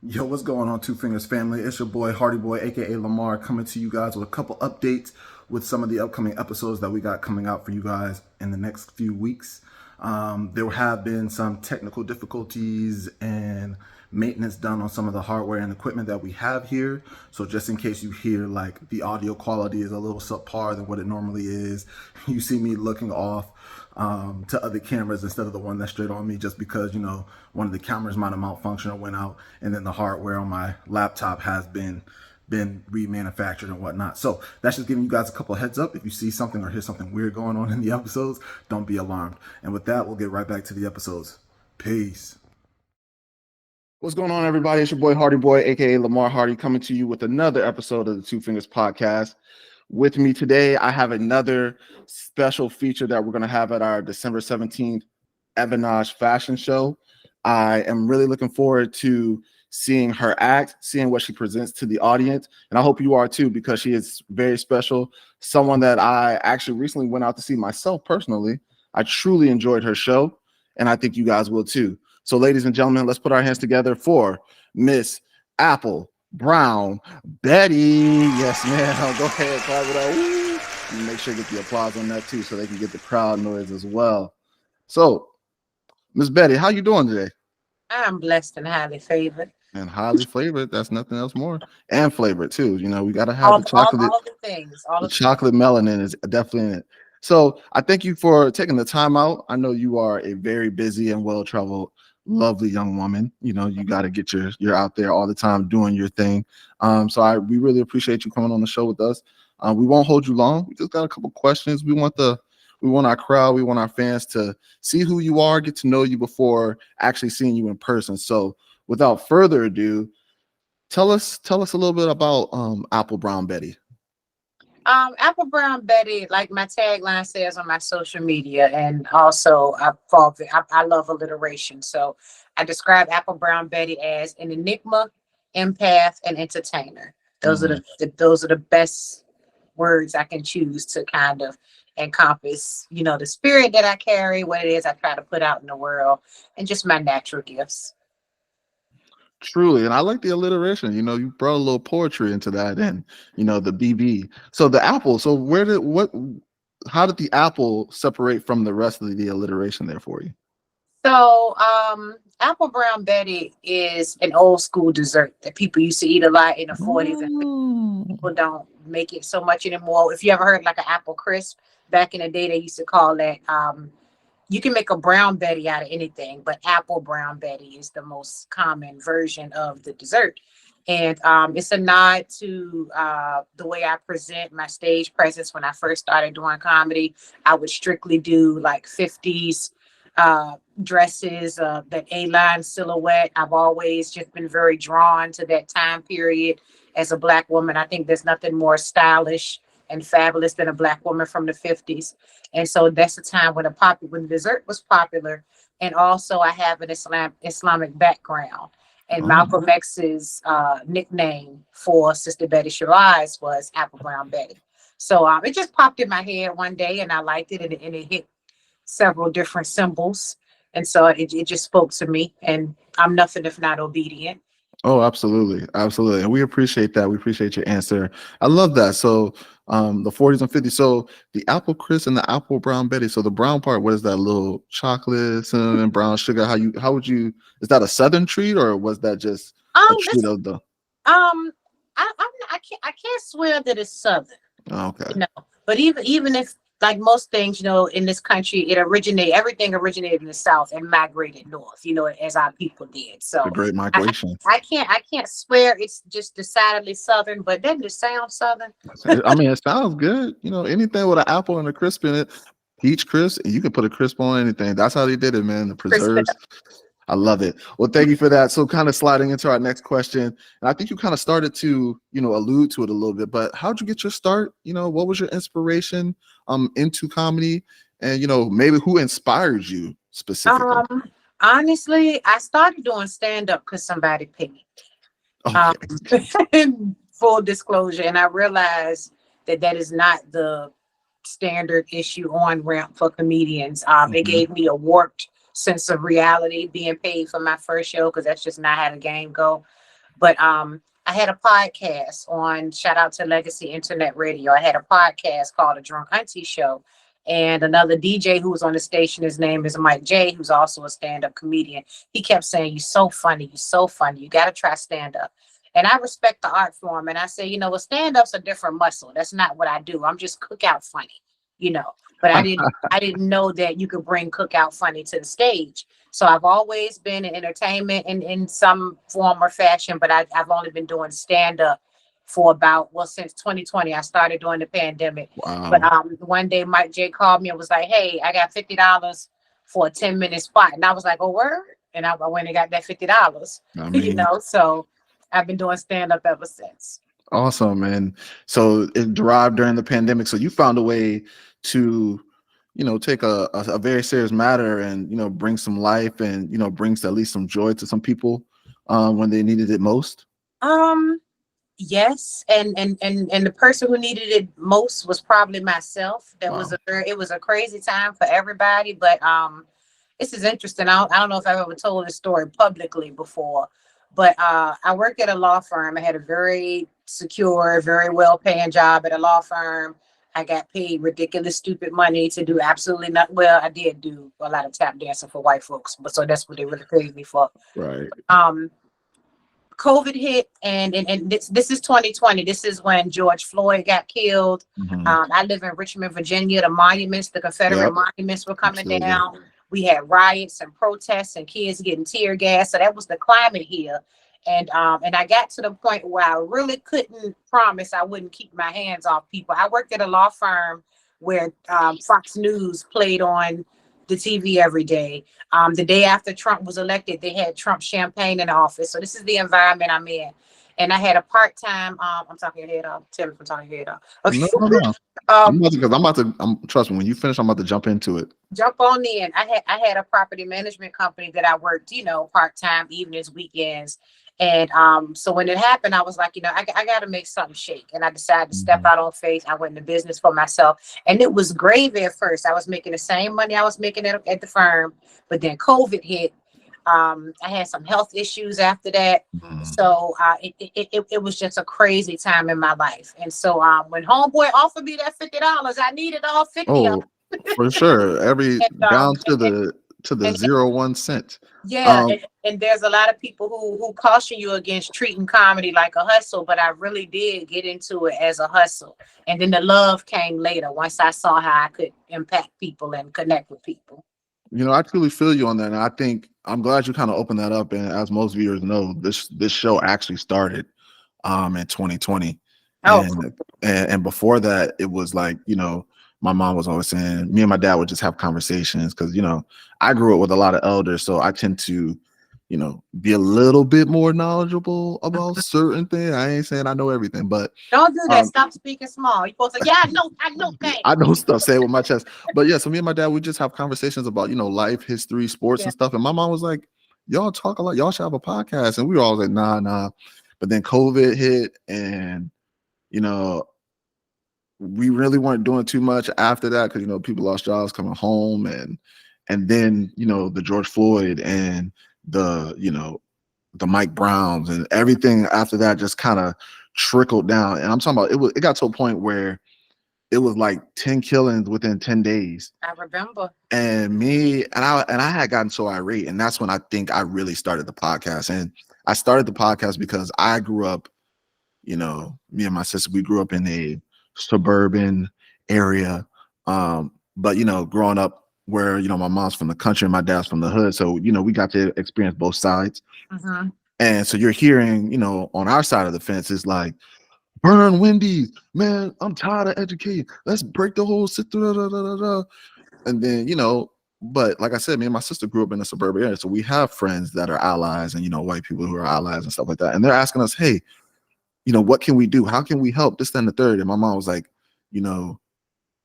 Yo, what's going on, Two Fingers family? It's your boy, Hardy Boy, aka Lamar, coming to you guys with a couple updates with some of the upcoming episodes that we got coming out for you guys in the next few weeks. There have been some technical difficulties and maintenance done on some of the hardware and equipment that we have here. So just in case you hear like the audio quality is a little subpar than what it normally is, you see me looking off to other cameras instead of the one that's straight on me, just because one of the cameras might have malfunctioned or went out, and then the hardware on my laptop has been remanufactured and whatnot. So that's just giving you guys a couple of heads up. If you see something or hear something weird going on in the episodes, don't be alarmed. And with that, we'll get right back to the episodes. Peace. What's going on, everybody? It's your boy Hardy Boy, aka Lamar Hardy, coming to you with another episode of the Two Fingers Podcast. With me today, I have another special feature that we're going to have at our December 17th Evanage fashion show. I am really looking forward to seeing her act, seeing what she presents to the audience. And I hope you are too, because she is very special. Someone that I actually recently went out to see myself personally. I truly enjoyed her show, and I think you guys will too. So, ladies and gentlemen, let's put our hands together for Miss Apple Brown Betty. Yes, ma'am. Go ahead, clap it up. Woo. And make sure you get the applause on that too, so they can get the crowd noise as well. So, Miss Betty, how you doing today? I'm blessed and highly favored. And highly flavored. That's nothing else more. And flavored too. We gotta have All, the all, chocolate. all the things, all The the things. chocolate melanin is definitely in it. So I thank you for taking the time out. I know you are a very busy and well-traveled, lovely young woman. You got to get you're out there all the time doing your thing. So we really appreciate you coming on the show with us. We won't hold you long. We just got a couple questions. We want our crowd, we want our fans to see who you are, get to know you before actually seeing you in person. So without further ado, tell us a little bit about Apple Brown Betty. Apple Brown Betty, like my tagline says on my social media, and also I love alliteration. So I describe Apple Brown Betty as an enigma, empath, and entertainer. Those are those are the best words I can choose to kind of encompass, the spirit that I carry, what it is I try to put out in the world, and just my natural gifts. Truly, and I like the alliteration. You brought a little poetry into that, and the BB. So the apple. So how did the apple separate from the rest of the alliteration there for you? So, Apple Brown Betty is an old school dessert that people used to eat a lot in the 40s, and Mm. people don't make it so much anymore. If you ever heard like an apple crisp, back in the day, they used to call that. You can make a brown Betty out of anything, but Apple Brown Betty is the most common version of the dessert. And it's a nod to the way I present my stage presence. When I first started doing comedy, I would strictly do like 50s dresses, that A-line silhouette. I've always just been very drawn to that time period as a Black woman. I think there's nothing more stylish and fabulous than a Black woman from the 50s. And so that's the time when dessert was popular. And also I have an Islamic background. And Oh, Malcolm X's nickname for Sister Betty Shiraz was Apple Brown Betty. So it just popped in my head one day, and I liked it, and it hit several different symbols. And so it just spoke to me, and I'm nothing if not obedient. oh, absolutely, absolutely, and we appreciate that. We appreciate your answer. I love that. So, the 40s and 50s. So the apple crisp and the Apple Brown Betty. So the brown part, what is that? Little chocolate, cinnamon, brown sugar. How would you? Is that a Southern treat, or was that just a treat This of the? I can't swear that it's Southern. Oh, okay, you know. But even if, like most things, in this country, everything originated in the South and migrated north, as our people did. the So Great I, Migration. I can't swear it's just decidedly Southern, but doesn't it sound Southern? I mean, it sounds good. Anything with an apple and a crisp in it, peach crisp, and you can put a crisp on anything. That's how they did it, man. The Crisp it preserves. I love it. Well, thank you for that. So, kind of sliding into our next question, and I think you kind of started to, allude to it a little bit. But how'd you get your start? What was your inspiration into comedy, and maybe who inspired you specifically? Um, Honestly, I started doing stand up because somebody paid. Um, Okay. Full disclosure, and I realized that is not the standard issue on ramp for comedians. It Mhm. gave me a warped sense of reality being paid for my first show, because that's just not how the game go. But I had a podcast on, shout out to Legacy Internet Radio. I had a podcast called The Drunk Auntie Show. And another DJ who was on the station, his name is Mike J, who's also a stand-up comedian. He kept saying, "You're so funny, you're so funny. You got to try stand-up." And I respect the art form. And I say, well, stand-up's a different muscle. That's not what I do. I'm just cookout funny, you know. But I didn't know that you could bring cookout funny to the stage. So I've always been in entertainment in some form or fashion, but I've only been doing stand-up for about, well, since 2020. I started during the pandemic. Wow. But one day Mike J called me and was like, "Hey, I got $50 for a 10-minute spot." And I was like, "Oh, word?" And I went and got that $50, I mean, so I've been doing stand-up ever since. awesome. And so it derived during the pandemic. So you found a way to, take a very serious matter and, bring some life and, brings at least some joy to some people when they needed it most. Yes, and the person who needed it most was probably myself. Wow. It was a crazy time for everybody, but this is interesting. I don't know if I've ever told this story publicly before, but I worked at a law firm. I had a very secure, very well-paying job at a law firm. I got paid ridiculous, stupid money to do absolutely nothing. Well, I did do a lot of tap dancing for white folks, but so that's what they really paid me for. Right. COVID hit, and this is 2020. This is when George Floyd got killed. Mhm. I live in Richmond, Virginia. The monuments, the Confederate Yep. monuments were coming Absolutely. down. We had riots and protests and kids getting tear gas. So that was the climate here. And I got to the point where I really couldn't promise I wouldn't keep my hands off people. I worked at a law firm where Fox News played on the TV every day. The day after Trump was elected, they had Trump champagne in the office. So this is the environment I'm in. And I had a part-time, I'm talking your head off. Tell me if I'm talking your head off. Okay. No. Trust me, when you finish, I'm about to jump into it. Jump on in. I had a property management company that I worked, part-time, evenings, weekends. And so when it happened, I was like, I got to make something shake. And I decided to step out on faith. I went into business for myself. And it was gravy at first. I was making the same money I was making at the firm. But then COVID hit. I had some health issues after that. So it was just a crazy time in my life. And so when homeboy offered me that $50, I needed all 50 of Oh, for sure. Every down to the and 0.01 cent. Yeah, and there's a lot of people who caution you against treating comedy like a hustle, but I really did get into it as a hustle. And then the love came later once I saw how I could impact people and connect with people. I truly feel you on that. And I think I'm glad you kind of opened that up. And as most viewers know, this show actually started in 2020. Oh. And before that, it was like, my mom was always saying, me and my dad would just have conversations because, I grew up with a lot of elders. So I tend to, be a little bit more knowledgeable about certain things. I ain't saying I know everything, but don't do that. Stop speaking small. You're supposed to, I know things. I know stuff, say it with my chest. But yeah, so me and my dad, we just have conversations about, life, history, sports and stuff. And my mom was like, y'all talk a lot, y'all should have a podcast. And we were always like, nah. But then COVID hit and, we really weren't doing too much after that because, people lost jobs coming home and then, the George Floyd and the Mike Browns and everything after that just kind of trickled down. And I'm talking about it got to a point where it was like 10 killings within 10 days. I remember. And I had gotten so irate. And that's when I think I really started the podcast. And I started the podcast because I grew up, me and my sister, we grew up in a suburban area. But growing up where, my mom's from the country and my dad's from the hood. So, we got to experience both sides. Mm-hmm. And so you're hearing, on our side of the fence is like, burn Wendy's, man, I'm tired of educating. Let's break the whole system. And then, but like I said, me and my sister grew up in a suburban area. So we have friends that are allies and, white people who are allies and stuff like that. And they're asking us, hey, what can we do? How can we help? This, then the third. And my mom was like,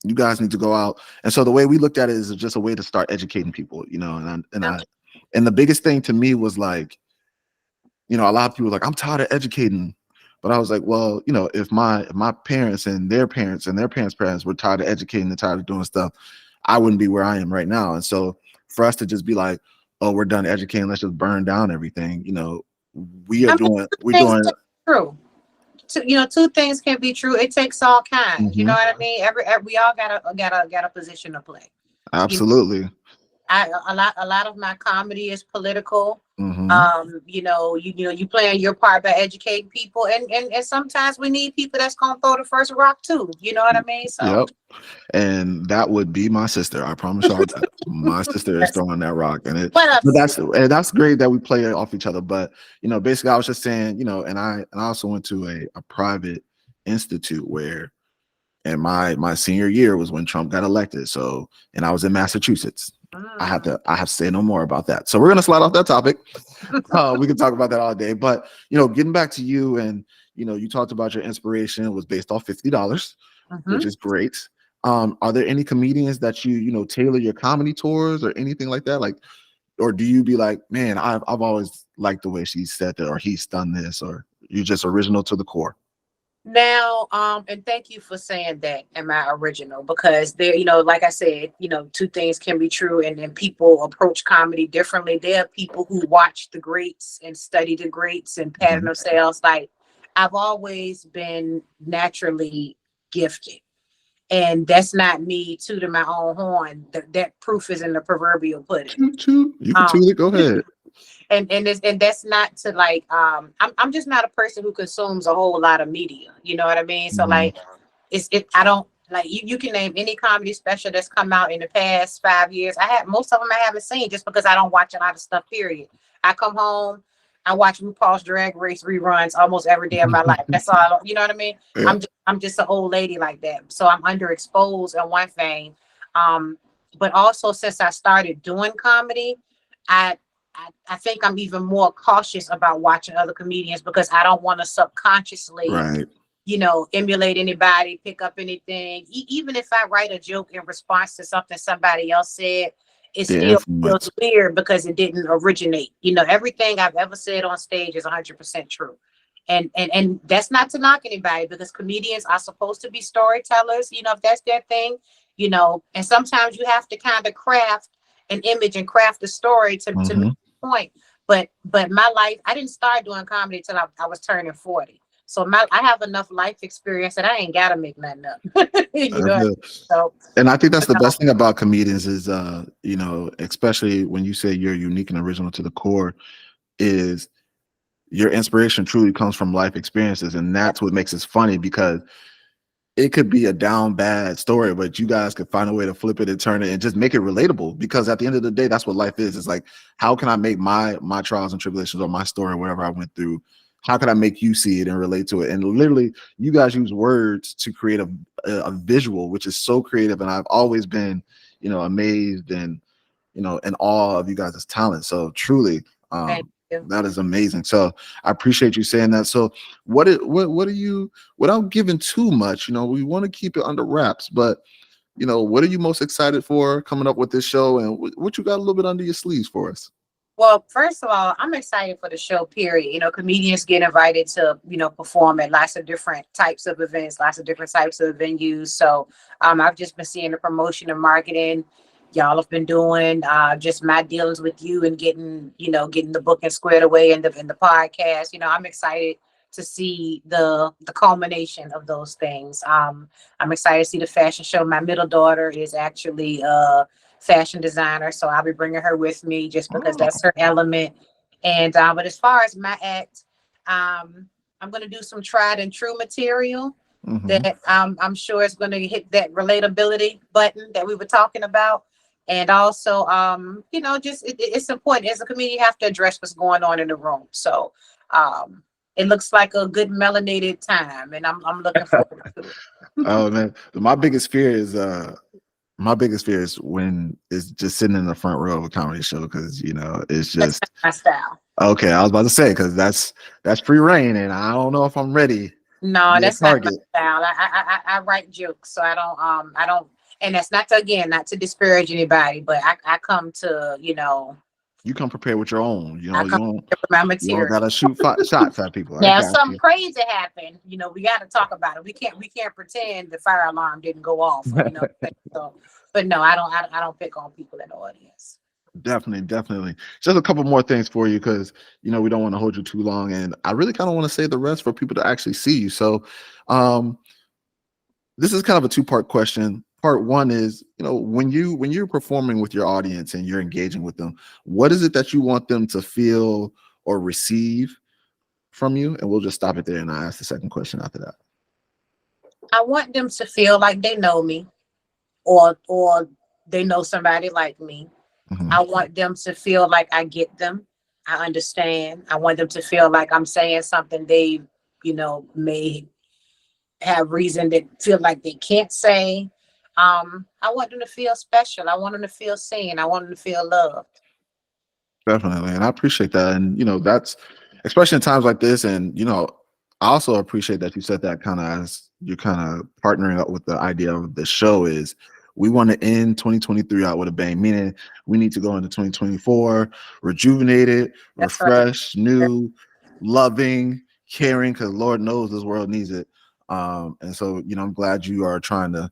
you guys need to go out. And so the way we looked at it is just a way to start educating people, and the biggest thing to me was like, a lot of people were like, I'm tired of educating. But I was like, well, if my parents and their parents and their parents' parents were tired of educating and tired of doing stuff, I wouldn't be where I am right now. And so for us to just be like, oh, we're done educating, let's just burn down everything, we are I mean, doing, we're things doing. can be true. Two things can be true. It takes all kinds. You know Mhm, what I mean? Every we all got a position to play. You absolutely. a lot of my comedy is political. Hmm. You playing your part by educating people, and sometimes we need people that's gonna throw the first rock too. You know what I mean? So Yep. And that would be my sister. I promise y'all that. My sister is that's throwing that rock, and what up, sis? that's great that we play off each other. But basically, I was just saying, and I also went to a private institute where, and my senior year was when Trump got elected. So, and I was in Massachusetts. Mm. I have to say no more about that. So we're gonna slide off that topic. We can talk about that all day. But getting back to you, and you talked about your inspiration was based off $50, which Mhm. is great. Are there any comedians that tailor your comedy tours or anything like that? Like, or do you be like, man, I've always liked the way she said that, or he's done this, or you're just original to the core? Now, and thank you for saying that. Am I original? Because there, like I said, two things can be true, and then people approach comedy differently. There are people who watch the greats and study the greats and pattern Mhm. themselves. Like I've always been naturally gifted, and that's not me tooting my own horn. That proof is in the proverbial pudding. Toot, toot. You can Um, toot it. Go ahead. and that's not to like I'm just not a person who consumes a whole lot of media. You know what I mean? So Mhm. like I don't like you can name any comedy special that's come out in the past 5 years. I have most of them I haven't seen just because I don't watch a lot of stuff, period. I come home, I watch RuPaul's Drag Race reruns almost every day of my life. That's all you know what I mean? Yeah. I'm just an old lady like that. So I'm underexposed in one thing. Um, but also since I started doing comedy, I I think I'm even more cautious about watching other comedians because I don't want to subconsciously, Right. emulate anybody, pick up anything. Even if I write a joke in response to something somebody else said, it The still feels influence. weird because it didn't originate. Everything I've ever said on stage is 100% true. And that's not to knock anybody because comedians are supposed to be storytellers, if that's their thing, and sometimes you have to kind of craft an image and craft a story to make Hmm. a point. But my life, I didn't start doing comedy till I was turning 40. So I have enough life experience that I ain't gotta make nothing up. you know. So And I think that's the no, best thing about comedians is, especially when you say you're unique and original to the core, is your inspiration truly comes from life experiences. And that's what makes it funny because it could be a down bad story, but you guys could find a way to flip it and turn it and just make it relatable. Because at the end of the day, that's what life is. It's like, how can I make my trials and tribulations or my story, whatever I went through, how can I make you see it and relate to it? And literally, you guys use words to create a visual, which is so creative. And I've always been, amazed and in awe of you guys' talent. So truly, thank you. that is amazing. So I appreciate you saying that. So what are you, without giving too much, we want to keep it under wraps, but what are you most excited for coming up with this show, and what you got a little bit under your sleeves for us? Well, first of all, I'm excited for the show, period. Comedians get invited to, perform at lots of different types of events, lots of different types of venues. So I've just been seeing the promotion and marketing y'all have been doing, just my dealings with you and getting the booking squared away in the podcast. I'm excited to see the culmination of those things. I'm excited to see the fashion show. My middle daughter is actually fashion designer, so I'll be bringing her with me just because Oh. that's her element. And but as far as my act, I'm going to do some tried and true material Hmm. that I'm sure is going to hit that relatability button that we were talking about. And also, just it's important as a comedian, you have to address what's going on in the room. So it looks like a good melanated time, and I'm looking forward to it. Oh man, my biggest fear is when it's just sitting in the front row of a comedy show, because it's That's just not my style. okay. I was about to say, because that's free reign, and I don't know if I'm ready to No, be a that's not my target. style. I write jokes, so I don't, and that's not to again not to disparage anybody, but I come to You come prepared with your own. I You come don't with my you don't material. gotta shoot shots at people. I Now, if got something you. crazy happened, we got to talk about it. We can't pretend the fire alarm didn't go off, or. So, but no, I don't pick on people in the audience. Definitely. Just a couple more things for you because we don't want to hold you too long, and I really kind of want to say the rest for people to actually see you. So, um, this is kind of a two-part question. Part one is, when you're performing with your audience and you're engaging with them, what is it that you want them to feel or receive from you? And we'll just stop it there, and I ask the second question after that. I want them to feel like they know me, or they know somebody like me. Mhm. I want them to feel like I get them. I understand. I want them to feel like I'm saying something they, may have reason to feel like they can't say. I want them to feel special. I want them to feel seen. I want them to feel loved. Definitely, and I appreciate that. And that's especially in times like this. And I also appreciate that you said that kind of as you're kind of partnering up with the idea of the show is we want to end 2023 out with a bang, meaning we need to go into 2024 rejuvenated, That's right. refreshed, new, loving, caring, because Lord knows this world needs it. And so, I'm glad you are trying to,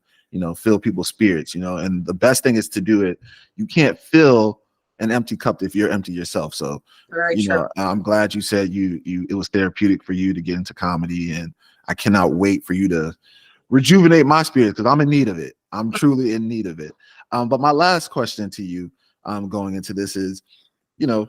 fill people's spirits, and the best thing is to do it. You can't fill an empty cup if you're empty yourself. So, Very true. I'm glad you said it was therapeutic for you to get into comedy, and I cannot wait for you to rejuvenate my spirit because I'm in need of it. I'm truly in need of it. But my last question to you, going into this is, you know,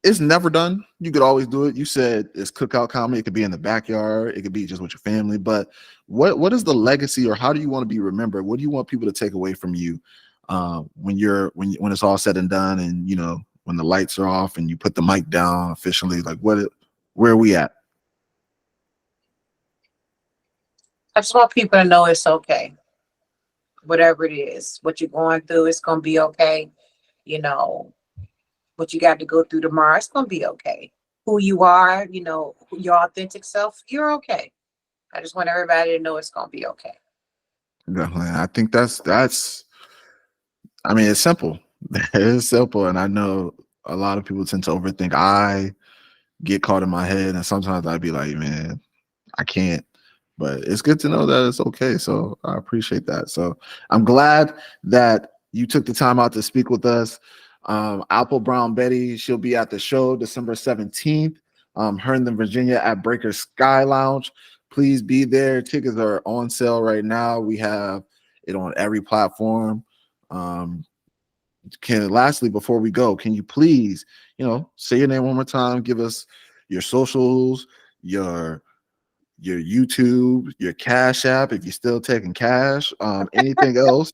it's never done. You could always do it. You said it's cookout comedy. It could be in the backyard. It could be just with your family. But what is the legacy, or how do you want to be remembered? What do you want people to take away from you when it's all said and done, and when the lights are off and you put the mic down officially? Like where are we at? I just want people to know it's okay. Whatever it is, what you're going through, it's gonna be okay. You know, what you got to go through tomorrow, it's gonna be okay. Who you are, your authentic self, you're okay. I just want everybody to know it's gonna be okay. Definitely. I think that's. I mean, it's simple. It's simple, and I know a lot of people tend to overthink. I get caught in my head, and sometimes I'd be like, man, I can't. But it's good to know that it's okay. So I appreciate that. So I'm glad that you took the time out to speak with us. Apple Brown Betty, she'll be at the show December 17th, Herndon, Virginia at Breaker Sky Lounge. Please be there. Tickets are on sale right now. We have it on every platform. Lastly, before we go, can you please, say your name one more time, give us your socials, your YouTube, your Cash App, if you're still taking cash, anything else,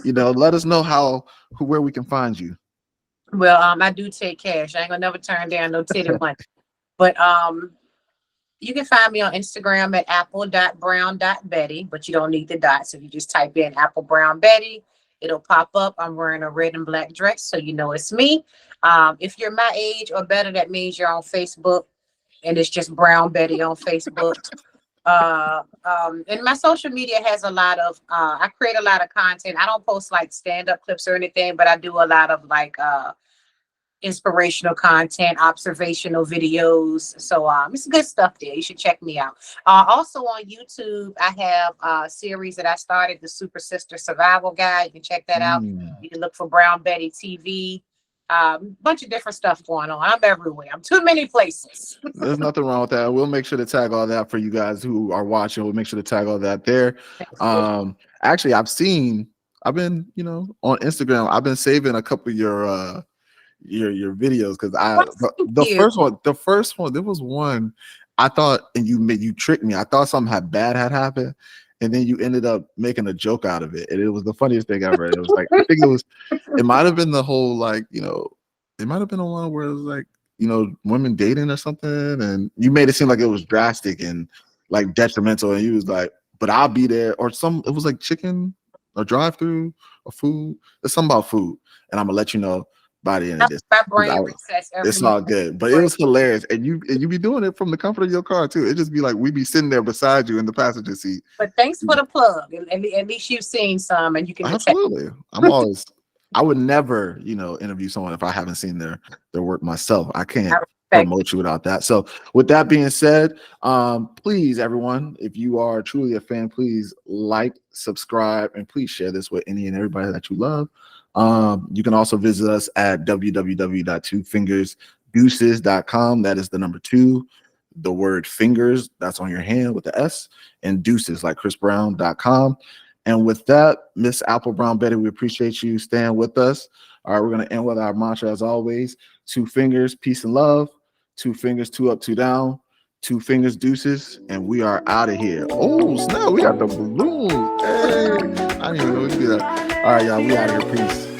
let us know where we can find you. Well, I do take cash. I ain't gonna never turn down no titty money. But you can find me on Instagram at apple.brown.betty, but you don't need the dots. If you just type in Apple Brown Betty, it'll pop up. I'm wearing a red and black dress, so you know it's me. If you're my age or better, that means you're on Facebook, and it's just Brown Betty on Facebook. And my social media has a lot of I create a lot of content. I don't post like stand-up clips or anything, but I do a lot of like inspirational content, observational videos. So it's good stuff there. You should check me out. Also on YouTube, I have a series that I started, the Super Sister Survival Guide. You can check that out. You can look for Brown Betty TV. Bunch of different stuff going on. I'm everywhere. I'm too many places. There's nothing wrong with that. We'll make sure to tag all that for you guys who are watching. We'll make sure to tag all that there. Actually, I've been, on Instagram, I've been saving a couple of your videos because the first one, there was one I thought, and you tricked me. I thought something bad had happened, and then you ended up making a joke out of it, and it was the funniest thing ever. It was like, I think it might have been the whole, like, it might have been the one where it was like, women dating or something, and you made it seem like it was drastic and like detrimental, and you was like, but I'll be there, or it was like chicken or drive through or food. There's something about food, and I'm gonna let you know by the end of this. My brain resets every It's all good, but it was hilarious, and you be doing it from the comfort of your car too. It just be like we be sitting there beside you in the passenger seat. But thanks for the plug. At least you've seen some, and you can absolutely. I would never, interview someone if I haven't seen their work myself. I can't. promote you without that. So with that being said, please, everyone, if you are truly a fan, please like, subscribe, and please share this with any and everybody that you love. You can also visit us at www.twofingersdeuces.com. That is the number 2, the word fingers, that's on your hand with the S, and deuces like chrisbrown.com. And with that, Miss Apple Brown Betty, we appreciate you staying with us. All right, we're going to end with our mantra as always: 2 fingers, peace and love. 2 fingers, 2 up, 2 down. 2 fingers, deuces, and we are out of here. Oh, snap, we got the balloons. Hey, I didn't even know we could do that. All right, y'all, we out of here. Peace.